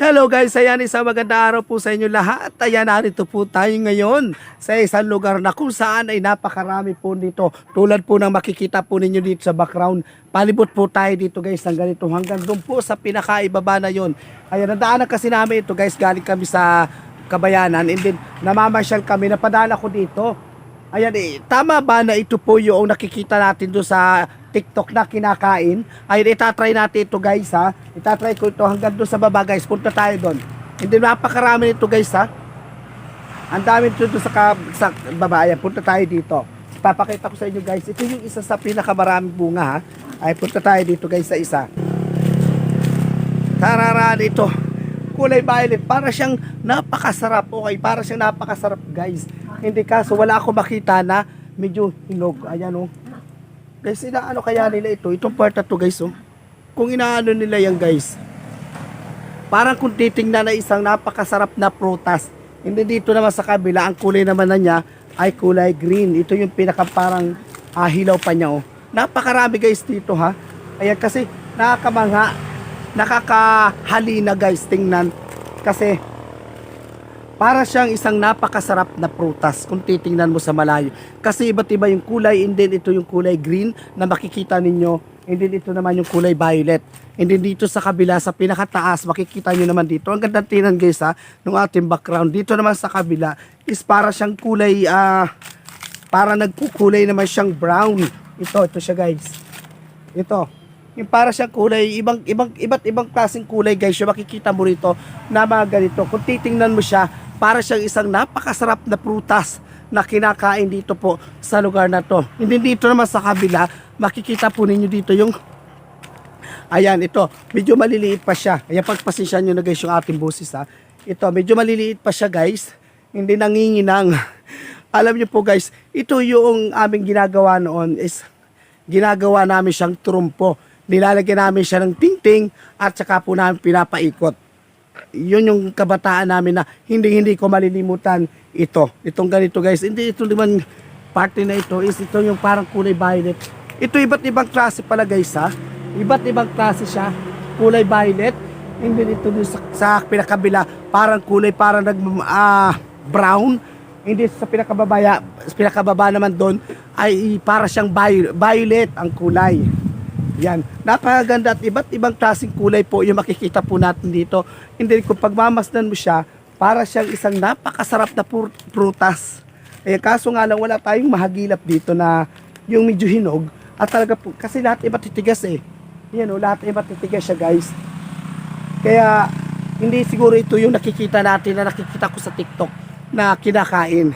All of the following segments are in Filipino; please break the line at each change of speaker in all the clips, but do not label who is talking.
Hello guys, ayan isang magandang araw po sa inyo lahat. Ayan, narito po tayo ngayon sa isang lugar na kung saan ay napakarami po dito. Tulad po ng makikita po ninyo dito sa background. Palibot po tayo dito guys ng ganito hanggang doon po sa pinakaibaba na yon. Ayan, nadaanan kasi namin ito guys, galing kami sa Kabayanan and then namamasyal kami, napadala ko dito. Ayan, tama ba na ito po yung nakikita natin doon sa TikTok na kinakain? Ayun, itatry natin ito guys ha. Itatry ko ito hanggang doon sa baba guys. Punta tayo doon. Hindi, napakarami nito guys ha. Ang dami nito doon sa baba. Ayan, punta tayo dito. Papakita ko sa inyo guys. Ito yung isa sa pinakamaraming bunga ha. Ay, punta tayo dito guys sa isa. Tararaan ito. Kulay violet. Para siyang napakasarap. Okay, para siyang napakasarap guys. Hindi kaso wala akong makita na medyo hinog. Ayan oh. Guys, inaano kaya nila ito? Itong part na to guys, oh. Kung inaano nila yan guys, parang kung titingnan na isang napakasarap na prutas. Hindi dito naman sa kabila, ang kulay naman na niya ay kulay green. Ito yung pinaka parang hilaw pa niya, oh. Napakarami guys dito ha. Ayan, kasi nakakamangha, nakakahalina guys, tingnan. Kasi para siyang isang napakasarap na prutas kung titingnan mo sa malayo. Kasi iba't iba yung kulay, and then ito yung kulay green na makikita ninyo, and then ito naman yung kulay violet. And then dito sa kabila, sa pinakataas, makikita nyo naman dito. Ang ganda tingnan guys ha, ng ating background. Dito naman sa kabila is para siyang kulay, para nagkukulay naman siyang brown. Ito siya guys. Ito. Yung para siyang kulay, iba't ibang klaseng kulay guys, yung makikita mo rito na mga ganito. Kung titingnan mo siya, para siyang isang napakasarap na prutas na kinakain dito po sa lugar na to. Hindi dito naman sa kabila, makikita po ninyo dito yung, ayan, ito, medyo maliliit pa siya. Ayan, pagpasensya nyo na guys yung ating boses ha. Ito, medyo maliliit pa siya guys, hindi nanginginang. Alam nyo po guys, ito yung aming ginagawa noon is, ginagawa namin siyang trumpo. Nilalagyan namin siya ng tingting at saka po namin pinapaikot. Yun yung kabataan namin na hindi ko malilimutan ito. Itong ganito guys. Hindi ito naman party na ito is ito yung parang kulay violet. Ito iba't ibang klase pala guys ha. Iba't ibang klase siya. Kulay violet. Hindi ito sa pinakabila parang kulay parang brown. Hindi sa pinakababa naman doon ay para siyang violet ang kulay. Yan, napakaganda at iba't ibang klaseng kulay po yung makikita po natin dito. Hindi, kung pagmamasdan mo siya, para siyang isang napakasarap na prutas. Eh, kaso nga lang wala tayong mahagilap dito na yung medyo hinog. At talaga po, kasi lahat iba titigas eh. Yan o, lahat iba titigas siya guys. Kaya, hindi siguro ito yung nakikita natin na nakikita ko sa TikTok na kinakain.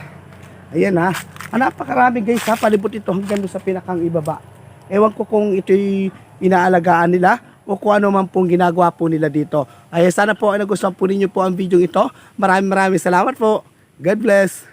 Ayan ha. Napakarami guys ha, palibot ito hanggang sa pinakang ibaba. Ewan ko kung ito'y inaalagaan nila o kung ano man pong ginagawa po nila dito. Ay sana po ay nagustuhan po ninyo po ang video ito. Maraming salamat po. God bless.